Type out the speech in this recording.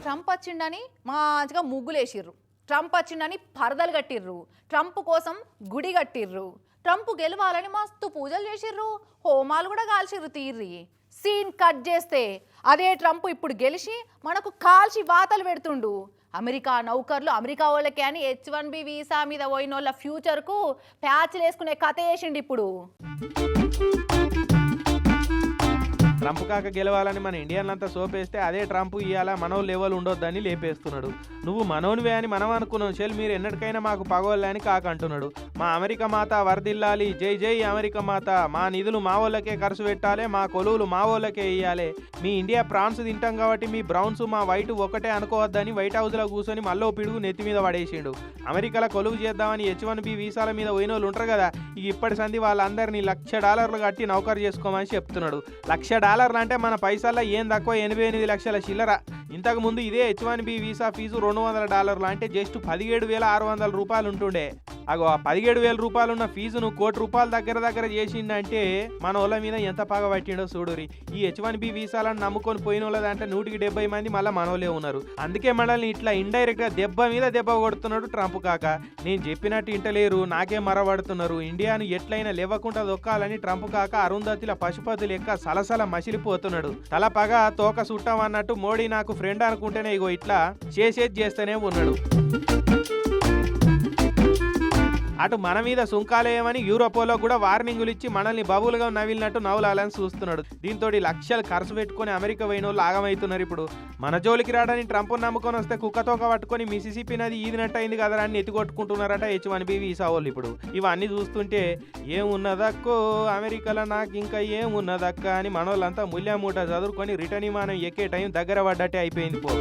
Trump వచ్చిండని మంచిగా ముగ్గులేసిర్రు, Trump వచ్చిండని పరదలు కట్టిర్రు, Trump కోసం గుడి కట్టిర్రు, ట్రంప్ గెలవాలని మస్తు పూజలు చేసిర్రు, హోమాలు కూడా కాల్చిర్రు. తీర్రి సీన్ కట్ చేస్తే అదే ట్రంప్ ఇప్పుడు గెలిచి మనకు కాల్చి వాతలు పెడుతుండు. అమెరికా నౌకర్లు అమెరికా వాళ్ళకే అని H1B వీసా మీద పోయిన వాళ్ళ ఫ్యూచర్కు ప్యాచ్లు వేసుకునే కథ వేసిండు ఇప్పుడు. ట్రంప్ కాక గెలవాలని మన ఇండియన్లంతా సోపేస్తే అదే ట్రంప్ ఇవాళ మనో లెవెల్ ఉండొద్దని లేపేస్తున్నాడు. నువ్వు మనోనివే అని మనం అనుకున్నాం చెల్, మీరు ఎన్నటికైనా మాకు పగోళ్ళే అని కాక అంటున్నాడు. మా అమెరికా మాత వర్దిల్లాలి, జై జై అమెరికా మాత, మా నిధులు మా వాళ్ళకే ఖర్చు పెట్టాలి, మా కొలువులు మా వాళ్ళకే ఇవ్వాలి, మీ ఇండియా ప్రాన్స్ తింటాం కాబట్టి మీ బ్రౌన్స్ మా వైట్ ఒకటే అనుకోవద్దని వైట్ హౌస్లో కూర్చొని మళ్ళీ పిడుగు నెత్తి మీద పడేసిండు. అమెరికాలో కొలువు చేద్దామని H1B వీసాల మీద పోయిన వాళ్ళు ఉంటారు కదా, ఇక ఇప్పటి సంది వాళ్ళందరినీ $1,00,000 కట్టి నౌకరు చేసుకోమని చెప్తున్నాడు. $1,00,000 అంటే మన పైసల్లో ఏం తక్కువ 88 లక్షల చిల్లర. ఇంతకు ముందు ఇదే H1B వీసా ఫీజు $200 అంటే జస్ట్ 17,600 రూపాయలు ఉంటుండే. అగో ఆ 17,000 రూపాయలు ఉన్న ఫీజును ₹1,00,00,000 దగ్గర చేసిండంటే మన వాళ్ళ మీద ఎంత పగ పట్టిండో చూడురి. ఈ H1B వీసాలను నమ్ముకొని పోయిన వాళ్ళ దాంట్లో 170 మంది మళ్ళీ మనోలే ఉన్నారు. అందుకే మనల్ని ఇట్లా ఇండైరెక్ట్ గా దెబ్బ మీద దెబ్బ కొడుతున్నాడు ట్రంప్ కాక. నేను చెప్పినట్టు ఇంటలేరు, నాకే మరవడుతున్నారు. ఇండియాను ఎట్లయినా లేవకుండా దొక్కాలని ట్రంప్ కాక అరుంధతిల పశుపతి లెక్క సలసల మసిలిపోతున్నాడు. తల పగ తోక సుట్టం అన్నట్టు మోడీ నాకు ఫ్రెండ్ అనుకుంటేనే ఇగో ఇట్లా చేసేది చేస్తూనే ఉన్నాడు. అటు మన మీద సుంకాలేయమని యూరోపోలో కూడా వార్నింగులు ఇచ్చి మనల్ని బబులుగా నవిలినట్టు నవ్వులాలని చూస్తున్నాడు. దీంతో లక్షలు ఖర్చు పెట్టుకుని అమెరికా పోయిన వాళ్ళు ఆగమవుతున్నారు. ఇప్పుడు మన జోలికి రావడానికి ట్రంప్ నమ్ముకొని వస్తే కుక్కతోక పట్టుకొని మిసిసిపి నది ఈదినట్టు అయింది కదా అని ఎత్తికొట్టుకుంటున్నారట H1B వీసా వాళ్ళు. ఇప్పుడు ఇవన్నీ చూస్తుంటే ఏమున్నదక్కో అమెరికాలో నాకు ఇంకా ఏమున్నదక్క అని మనోళ్ళంతా ముల్యా మూట చదువుకొని రిటర్న్ విమానం ఎక్కే టైం దగ్గర పడ్డట్టే అయిపోయింది పో.